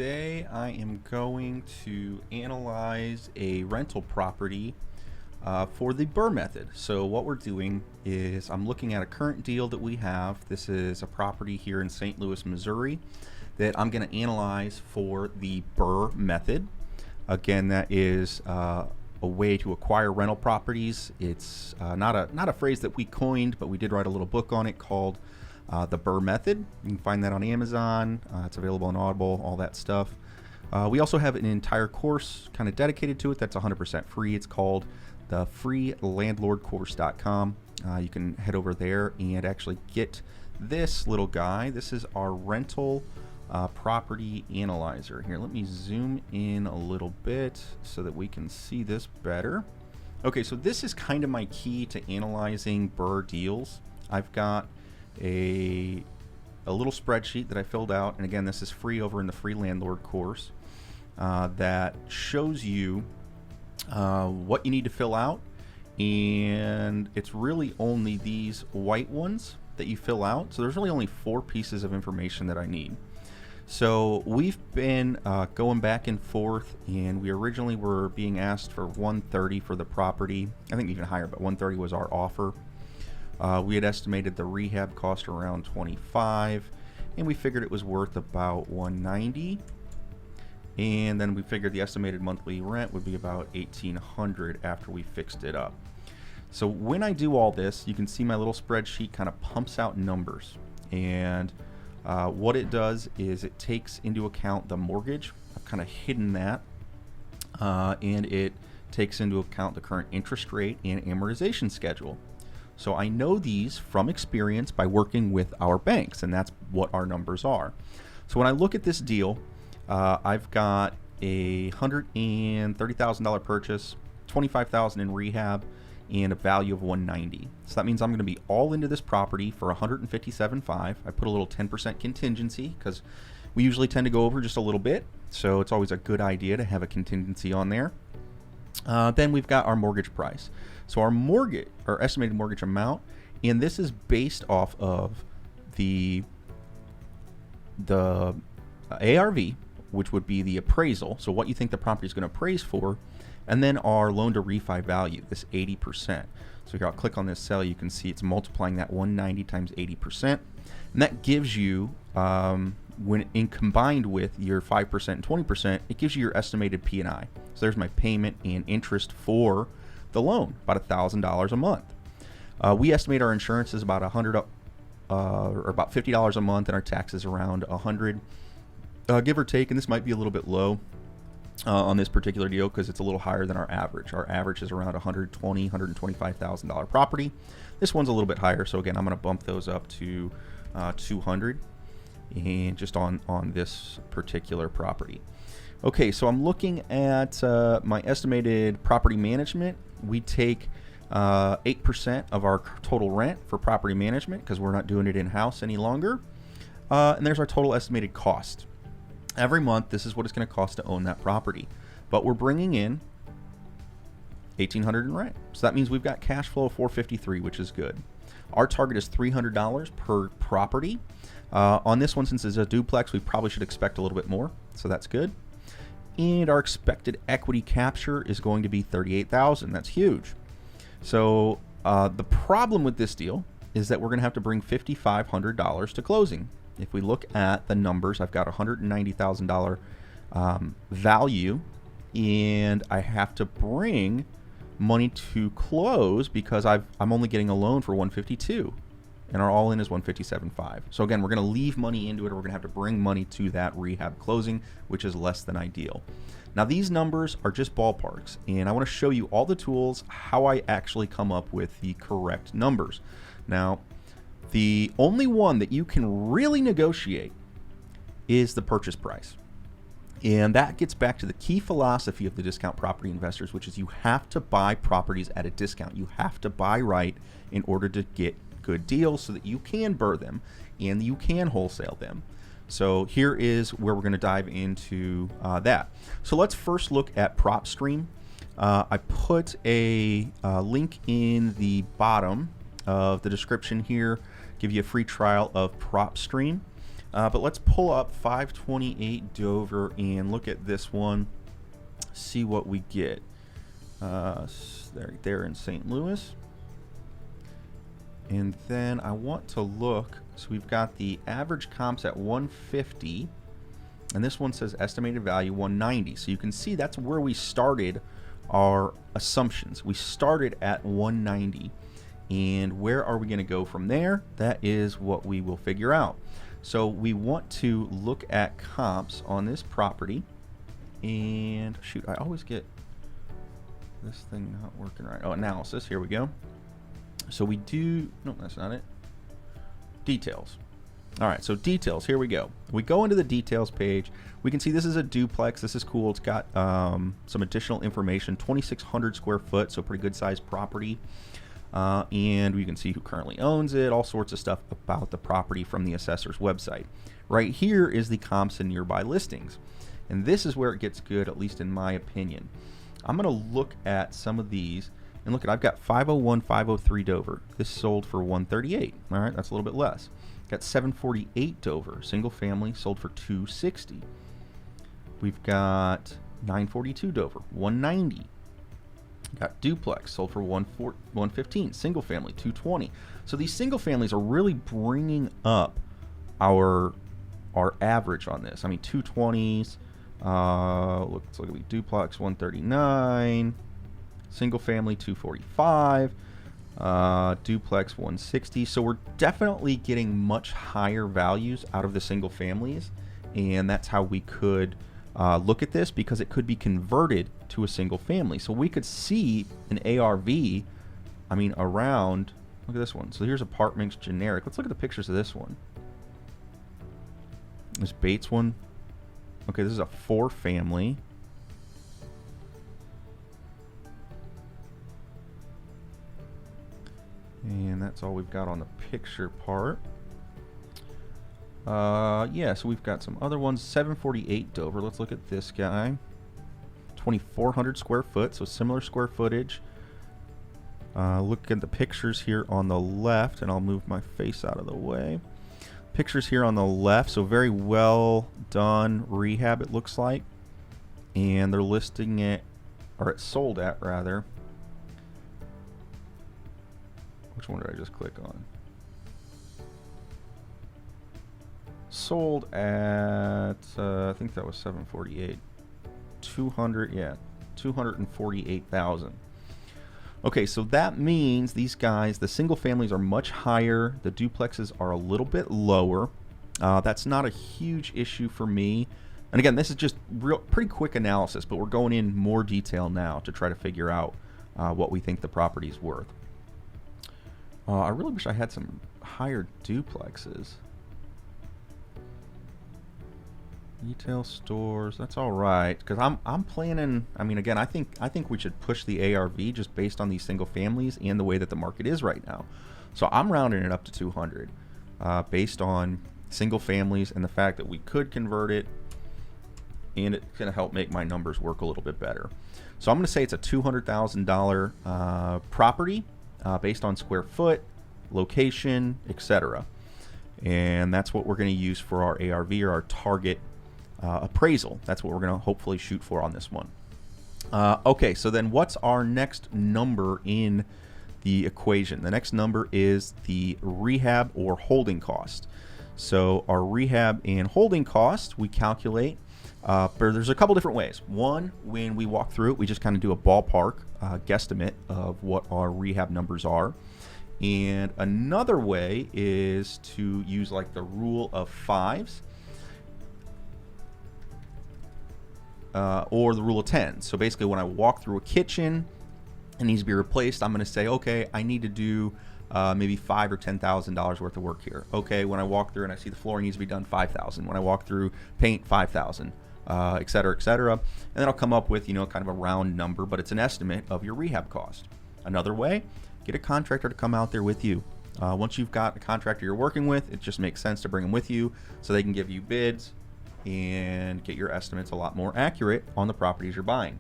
Today I am going to analyze a rental property for the BRRRR method. So what we're doing is I'm looking at a current deal that we have. This is a property here in St. Louis, Missouri that I'm going to analyze for the BRRRR method. Again, that is a way to acquire rental properties. It's not a phrase that we coined, but we did write a little book on it called the BRRRR method. You can find that on Amazon. It's available on Audible, all that stuff. We also have an entire course kind of dedicated to it that's 100% free. It's called the freelandlordcourse.com. You can head over there and actually get this little guy. This is our rental property analyzer. Here, let me zoom in a little bit so that we can see this better. Okay, so this is kind of my key to analyzing BRRRR deals. I've got a little spreadsheet that I filled out, and again, this is free over in the Free Landlord course, that shows you what you need to fill out, and it's really only these white ones that you fill out. So there's really only 4 pieces of information that I need. So we've been going back and forth, and we originally were being asked for $130 for the property. I think even higher, but $130 was our offer. We had estimated the rehab cost around $25, and we figured it was worth about $190. And then we figured the estimated monthly rent would be about $1,800 after we fixed it up. So when I do all this, you can see my little spreadsheet kind of pumps out numbers. And what it does is it takes into account the mortgage. I've kind of hidden that. And it takes into account the current interest rate and amortization schedule. So I know these from experience by working with our banks, and that's what our numbers are. So when I look at this deal, I've got a $130,000 purchase, $25,000 in rehab, and a value of $190. So that means I'm going to be all into this property for $157.5. I put a little 10% contingency because we usually tend to go over just a little bit, so it's always a good idea to have a contingency on there. Then we've got our mortgage price. So our estimated mortgage amount, and this is based off of the ARV, which would be the appraisal. So what you think the property is going to appraise for, and then our loan to refi value, this 80%. So here I'll click on this cell. You can see it's multiplying that 190 times 80%, and that gives you, when combined with your 5% and 20%, it gives you your estimated P&I. So there's my payment and interest for the loan, about $1,000 a month. We estimate our insurance is about $100 or about $50 a month, and our taxes around $100, give or take. And this might be a little bit low on this particular deal because it's a little higher than our average. Our average is around $125,000 property. This one's a little bit higher, so again, I'm going to bump those up to $200, and just on this particular property. Okay, so I'm looking at my estimated property management. We take 8% of our total rent for property management because we're not doing it in-house any longer. And there's our total estimated cost. Every month, this is what it's going to cost to own that property. But we're bringing in $1,800 in rent. So that means we've got cash flow of $453, which is good. Our target is $300 per property. On this one, since it's a duplex, we probably should expect a little bit more. So that's good. And our expected equity capture is going to be $38,000. That's huge. So the problem with this deal is that we're going to have to bring $5,500 to closing. If we look at the numbers, I've got $190,000 value, and I have to bring money to close because I'm only getting a loan for $152. And our all-in is $157.5. So again, we're going to leave money into it, or we're going to have to bring money to that rehab closing, which is less than ideal. Now, these numbers are just ballparks, and I want to show you all the tools, how I actually come up with the correct numbers. Now, the only one that you can really negotiate is the purchase price. And that gets back to the key philosophy of the discount property investors, which is you have to buy properties at a discount. You have to buy right in order to get good deals so that you can BRRRR them and you can wholesale them. So here is where we're going to dive into that. So let's first look at PropStream. I put a link in the bottom of the description here, give you a free trial of PropStream. But let's pull up 528 Dover and look at this one, see what we get. There in St. Louis. And then I want to look, so we've got the average comps at 150, and this one says estimated value 190. So you can see that's where we started our assumptions. We started at 190. And where are we going to go from there? That is what we will figure out. So we want to look at comps on this property. And shoot, I always get this thing not working right. Oh, analysis. Here we go. So we do, no, that's not it. Details. All right, so details, here we go. We go into the details page. We can see this is a duplex. This is cool. It's got some additional information, 2,600 square foot, so pretty good sized property. And we can see who currently owns it, all sorts of stuff about the property from the assessor's website. Right here is the comps and nearby listings. And this is where it gets good, at least in my opinion. I'm going to look at some of these. And look, I've got 501, 503 Dover. This sold for 138. All right, that's a little bit less. Got 748 Dover, single family, sold for 260. We've got 942 Dover, 190. Got duplex, sold for 115. Single family, 220. So these single families are really bringing up our average on this. I mean, 220s. Let's look at duplex, 139. Single family 245, duplex 160. So we're definitely getting much higher values out of the single families, and that's how we could look at this, because it could be converted to a single family. So we could see an ARV, I mean, around, look at this one. So here's apartments generic. Let's look at the pictures of this one. This Bates one. Okay, this is a 4 family. And that's all we've got on the picture part. Yeah, so we've got some other ones. 748 Dover. Let's look at this guy. 2,400 square foot, so similar square footage. Look at the pictures here on the left, and I'll move my face out of the way. Pictures here on the left, so very well done rehab, it looks like. And they're listing it, or it's sold at, rather. Which one did I just click on? Sold at, I think that was 748. 200, yeah, 248,000. Okay, so that means these guys, the single families are much higher. The duplexes are a little bit lower. That's not a huge issue for me. And again, this is just pretty quick analysis, but we're going in more detail now to try to figure out what we think the property's worth. I really wish I had some higher duplexes. Retail stores, that's all right, because I'm planning. I mean, again, I think we should push the ARV just based on these single families and the way that the market is right now. So I'm rounding it up to 200, based on single families and the fact that we could convert it, and it's going to help make my numbers work a little bit better. So I'm going to say it's a $200,000 property, based on square foot, location, etc. And that's what we're going to use for our ARV, or our target appraisal. That's what we're going to hopefully shoot for on this one. Okay, so then what's our next number in the equation? The next number is the rehab or holding cost. So our rehab and holding cost, we calculate, but there's a couple different ways. One, when we walk through it, we just kind of do a ballpark guesstimate of what our rehab numbers are. And another way is to use like the rule of fives, or the rule of 10. So basically, when I walk through a kitchen and needs to be replaced, I'm going to say, okay, I need to do maybe $5,000 or $10,000 worth of work here. Okay, when I walk through and I see the flooring needs to be done, $5,000. When I walk through paint, $5,000, et cetera, et cetera. And then I'll come up with, kind of a round number, but it's an estimate of your rehab cost. Another way, get a contractor to come out there with you. Once you've got a contractor you're working with, it just makes sense to bring them with you so they can give you bids and get your estimates a lot more accurate on the properties you're buying.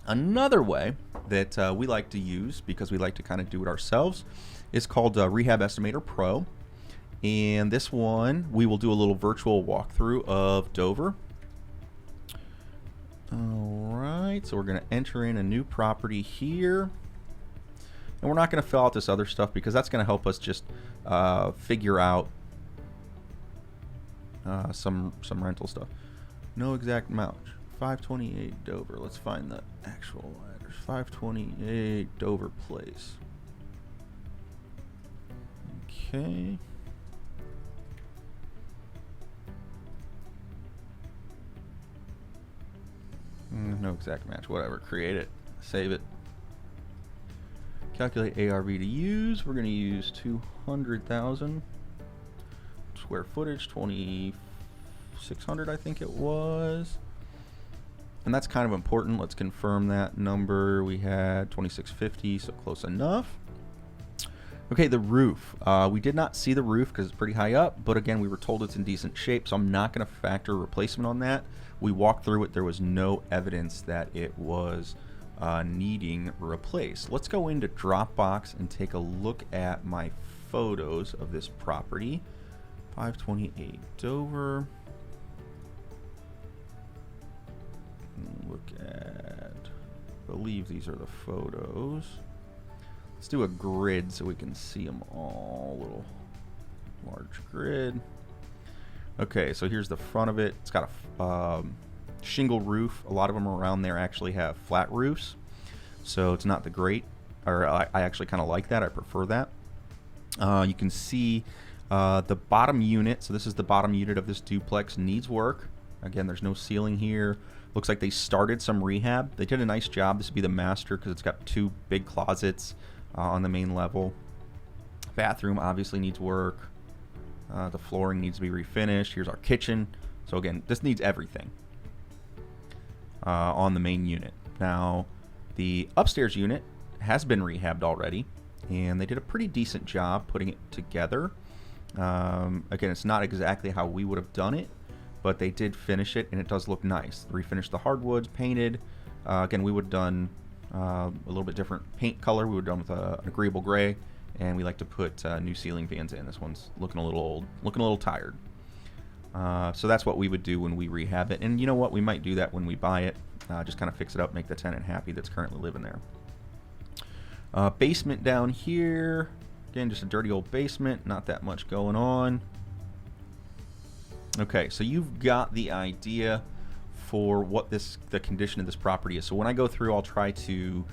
Another way that we like to use, because we like to kind of do it ourselves, is called Rehab Estimator Pro. And this one, we will do a little virtual walkthrough of Dover. All right, so we're going to enter in a new property here. And we're not going to fill out this other stuff because that's going to help us just figure out some rental stuff. No exact amount. 528 Dover. Let's find the actual address. 528 Dover Place. Okay. No exact match. Whatever. Create it. Save it. Calculate ARV to use. We're going to use 200,000 square footage, 2,600 I think it was. And that's kind of important. Let's confirm that number. We had 2,650, so close enough. Okay, the roof. We did not see the roof because it's pretty high up, but again, we were told it's in decent shape, so I'm not going to factor replacement on that. We walked through it. There was no evidence that it was needing replaced. Let's go into Dropbox and take a look at my photos of this property. 528 Dover. Look at, I believe these are the photos. Let's do a grid so we can see them all. A little large grid. Okay, so here's the front of it. It's got a shingle roof. A lot of them around there actually have flat roofs, so it's not the great, or I actually kind of like that. I prefer that. You can see the bottom unit. So this is the bottom unit of this duplex. Needs work. Again, there's no ceiling here. Looks like they started some rehab. They did a nice job. This would be the master because it's got two big closets on the main level. Bathroom obviously needs work. The flooring needs to be refinished. Here's our kitchen. So again, this needs everything on the main unit. Now, the upstairs unit has been rehabbed already, and they did a pretty decent job putting it together. Again, it's not exactly how we would have done it, but they did finish it, and it does look nice. Refinished the hardwoods, painted. Again, we would have done a little bit different paint color. We would have done with an agreeable gray, and we like to put new ceiling fans in. This one's looking a little old, looking a little tired. So that's what we would do when we rehab it. And you know what? We might do that when we buy it. Just kind of fix it up, make the tenant happy that's currently living there. Basement down here. Again, just a dirty old basement. Not that much going on. Okay, so you've got the idea for what the condition of this property is. So when I go through, I'll try to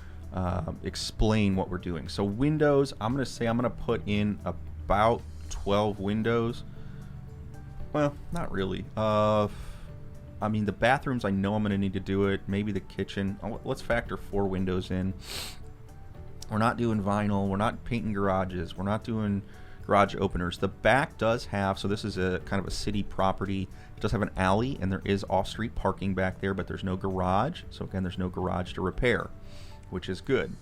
explain what we're doing. So windows, I'm going to say I'm going to put in about 12 windows. Well, not really. I mean, the bathrooms, I know I'm going to need to do it. Maybe the kitchen. Let's factor 4 windows in. We're not doing vinyl. We're not painting garages. We're not doing garage openers. The back does have, so this is a kind of a city property. It does have an alley, and there is off-street parking back there, but there's no garage. So again, there's no garage to repair, which is good.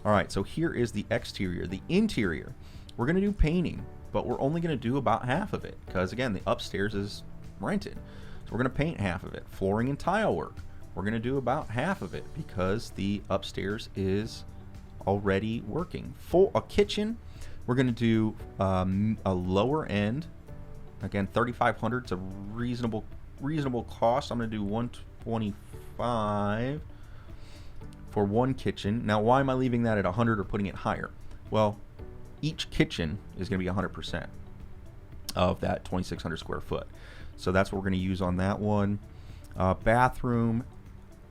All right, so here is the exterior. The interior, we're going to do painting, but we're only going to do about half of it because, again, the upstairs is rented. So we're going to paint half of it. Flooring and tile work, we're going to do about half of it because the upstairs is already working. For a kitchen, we're going to do a lower end. Again, $3,500 is a reasonable cost. I'm going to do $125 for one kitchen. Now, why am I leaving that at 100 or putting it higher? Well, each kitchen is going to be 100% of that 2,600 square foot. So that's what we're going to use on that one. Bathroom,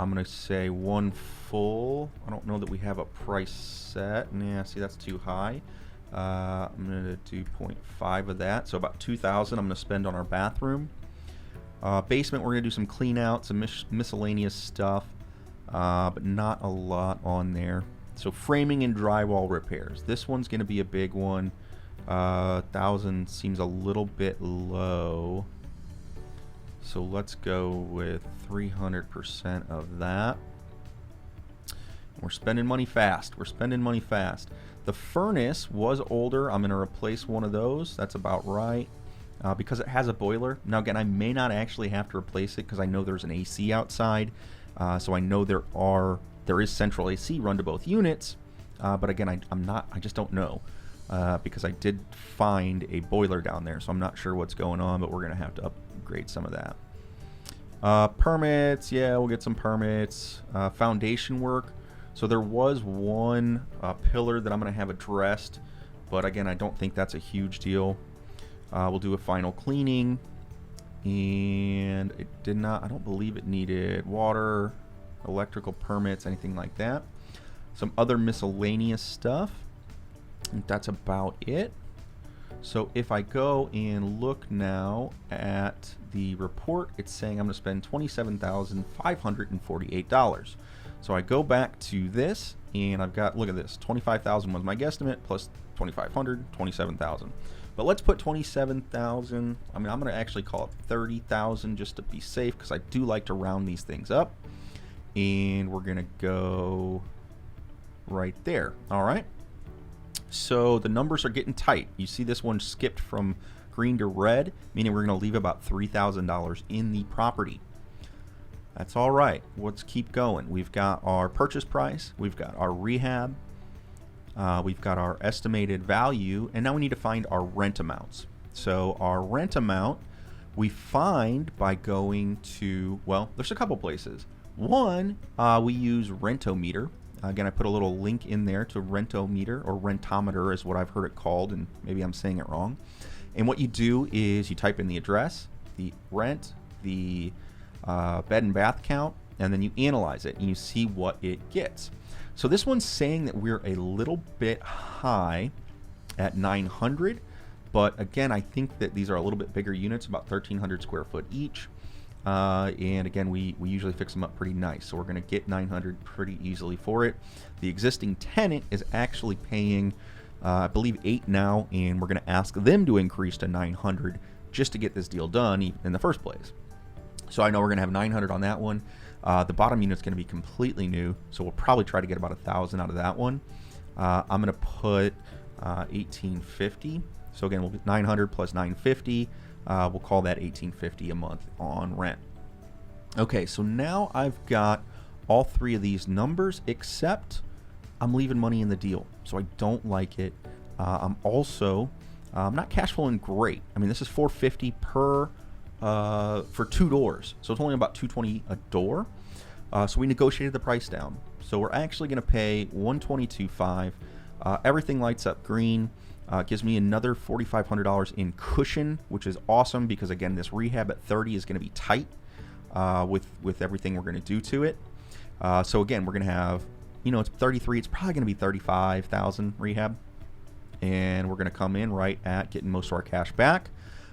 I'm going to say one full. I don't know that we have a price set. Nah, see, that's too high. I'm going to do 0.5 of that. So about $2,000 I'm going to spend on our bathroom. Basement, we're going to do some clean out, some miscellaneous stuff, but not a lot on there. So framing and drywall repairs. This one's going to be a big one. 1,000 seems a little bit low. So let's go with 300% of that. We're spending money fast. We're spending money fast. The furnace was older. I'm going to replace one of those. That's about right. Because it has a boiler. Now, again, I may not actually have to replace it because I know there's an AC outside. So I know there is central AC run to both units. But again, I just don't know. because I did find a boiler down there, so I'm not sure what's going on, but we're going to have to upgrade some of that. Permits, yeah, we'll get some permits. Foundation work. So there was one pillar that I'm going to have addressed, but again, I don't think that's a huge deal. We'll do a final cleaning, and it did not, I don't believe it needed water, electrical permits, anything like that. Some other miscellaneous stuff. And that's about it. So if I go and look now at the report, it's saying I'm going to spend $27,548. So I go back to this, and I've got, look at this, 25,000 was my guesstimate, plus 2,500, 27,000. But let's put 27,000. I mean, I'm going to actually call it 30,000 just to be safe, because I do like to round these things up. And we're going to go right there. All right. So the numbers are getting tight. You see this one skipped from green to red, meaning we're going to leave about $3,000 in the property. That's all right. Let's keep going. We've got our purchase price. We've got our rehab. We've got our estimated value. And now we need to find our rent amounts. So our rent amount we find by going to, well, there's a couple places. One, we use Rentometer. Again, I put a little link in there to Rentometer, or Rentometer is what I've heard it called, and maybe I'm saying it wrong. And what you do is you type in the address, the rent, the bed and bath count, and then you analyze it and you see what it gets. So this one's saying that we're a little bit high at 900, but again, I think that these are a little bit bigger units, about 1,300 square foot each. And again, we usually fix them up pretty nice, so we're going to get 900 pretty easily for it. The existing tenant is actually paying, I believe, 8 now, and we're going to ask them to increase to 900 just to get this deal done in the first place. So I know we're going to have 900 on that one. The bottom unit's going to be completely new, so we'll probably try to get about 1,000 out of that one. I'm going to put 1,850. So again, we'll get 900 plus 950. We'll call that $1,850 a month on rent. Okay, so now I've got all three of these numbers, except I'm leaving money in the deal, so I don't like it. I'm also not cash flowing great. I mean, this is $450 per for 2 doors, so it's only about $220 a door. So we negotiated the price down. So we're actually going to pay $122.5. Everything lights up green. Gives me another $4,500 in cushion, which is awesome because, again, this rehab at 30 is going to be tight with everything we're going to do to it. So again, we're going to have, it's 33. It's probably going to be 35,000 rehab, and we're going to come in right at getting most of our cash back.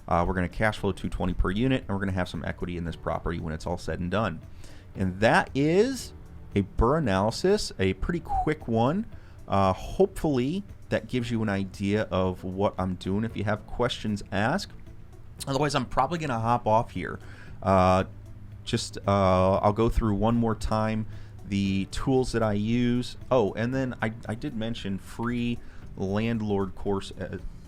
We're going to cash flow $220 per unit, and we're going to have some equity in this property when it's all said and done. And that is a BRRRR analysis, a pretty quick one. Hopefully that gives you an idea of what I'm doing. If you have questions, ask. Otherwise, I'm probably going to hop off here. I'll go through one more time the tools that I use. Oh, and then I did mention free landlord course,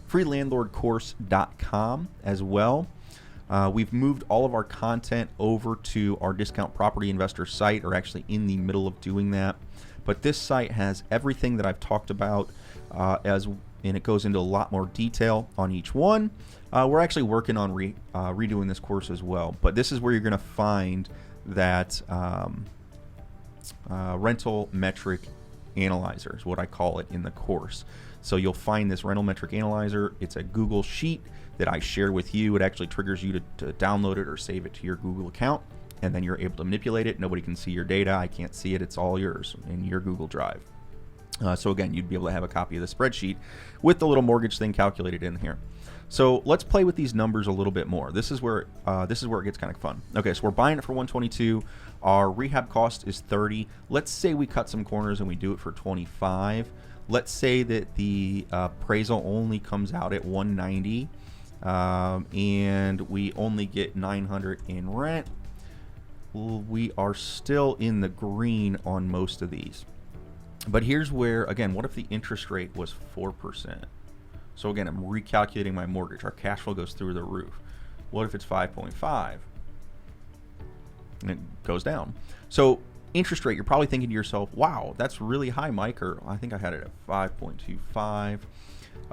freelandlordcourse.com as well. We've moved all of our content over to our Discount Property Investor site, or actually in the middle of doing that. But this site has everything that I've talked about, and it goes into a lot more detail on each one. We're actually working on redoing this course as well. But this is where you're going to find that rental metric analyzer is what I call it in the course. So you'll find this rental metric analyzer. It's a Google sheet that I share with you. It actually triggers you to download it or save it to your Google account, and then you're able to manipulate it. Nobody can see your data. I can't see it. It's all yours in your Google Drive. So again, you'd be able to have a copy of the spreadsheet with the little mortgage thing calculated in here. So let's play with these numbers a little bit more. This is where it gets kind of fun. Okay, so we're buying it for $122. Our rehab cost is $30. Let's say we cut some corners and we do it for $25. Let's say that the appraisal only comes out at $190, and we only get $900 in rent. We are still in the green on most of these. But here's where, again, what if the interest rate was 4%? So again, I'm recalculating my mortgage. Our cash flow goes through the roof. What if it's 5.5? And it goes down. So interest rate, you're probably thinking to yourself, wow, that's really high, Mike, or I think I had it at 5.25.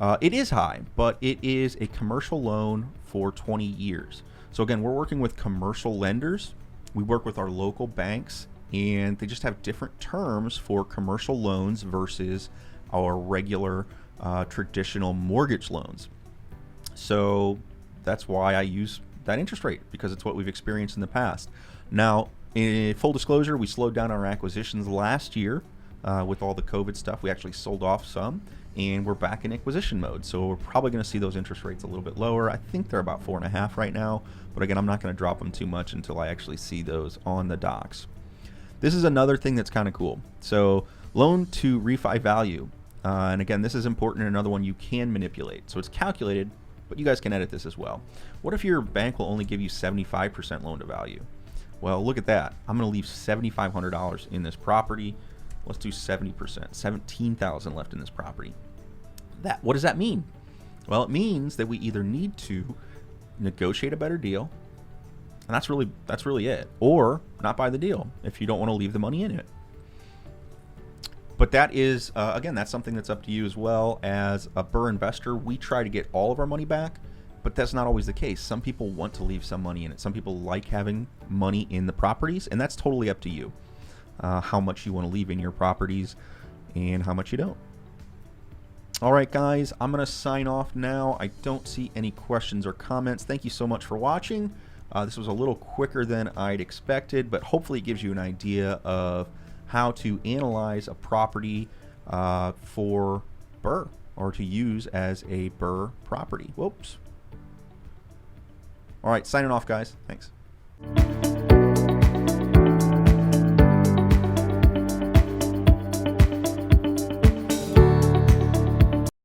It is high, but it is a commercial loan for 20 years. So again, we're working with commercial lenders. We work with our local banks, and they just have different terms for commercial loans versus our regular traditional mortgage loans. So that's why I use that interest rate, because it's what we've experienced in the past. Now, in full disclosure, we slowed down our acquisitions last year with all the COVID stuff. We actually sold off some, and we're back in acquisition mode. So we're probably going to see those interest rates a little bit lower. I think they're about 4.5 right now, but again, I'm not going to drop them too much until I actually see those on the docs. This is another thing that's kind of cool. So loan to refi value, and again, this is important, and another one you can manipulate. So it's calculated, but you guys can edit this as well. What if your bank will only give you 75% loan to value? Well, look at that. I'm going to leave $7,500 in this property. Let's do 70%, $17,000 left in this property. What does that mean? Well, it means that we either need to negotiate a better deal, and that's really it, or not buy the deal if you don't want to leave the money in it. But that is, again, that's something that's up to you as well. As a BRRRR investor, we try to get all of our money back, but that's not always the case. Some people want to leave some money in it. Some people like having money in the properties, and that's totally up to you, how much you want to leave in your properties and how much you don't. All right, guys, I'm going to sign off now. I don't see any questions or comments. Thank you so much for watching. This was a little quicker than I'd expected, but hopefully it gives you an idea of how to analyze a property for BRRRR, or to use as a BRRRR property. Whoops. All right, signing off, guys. Thanks.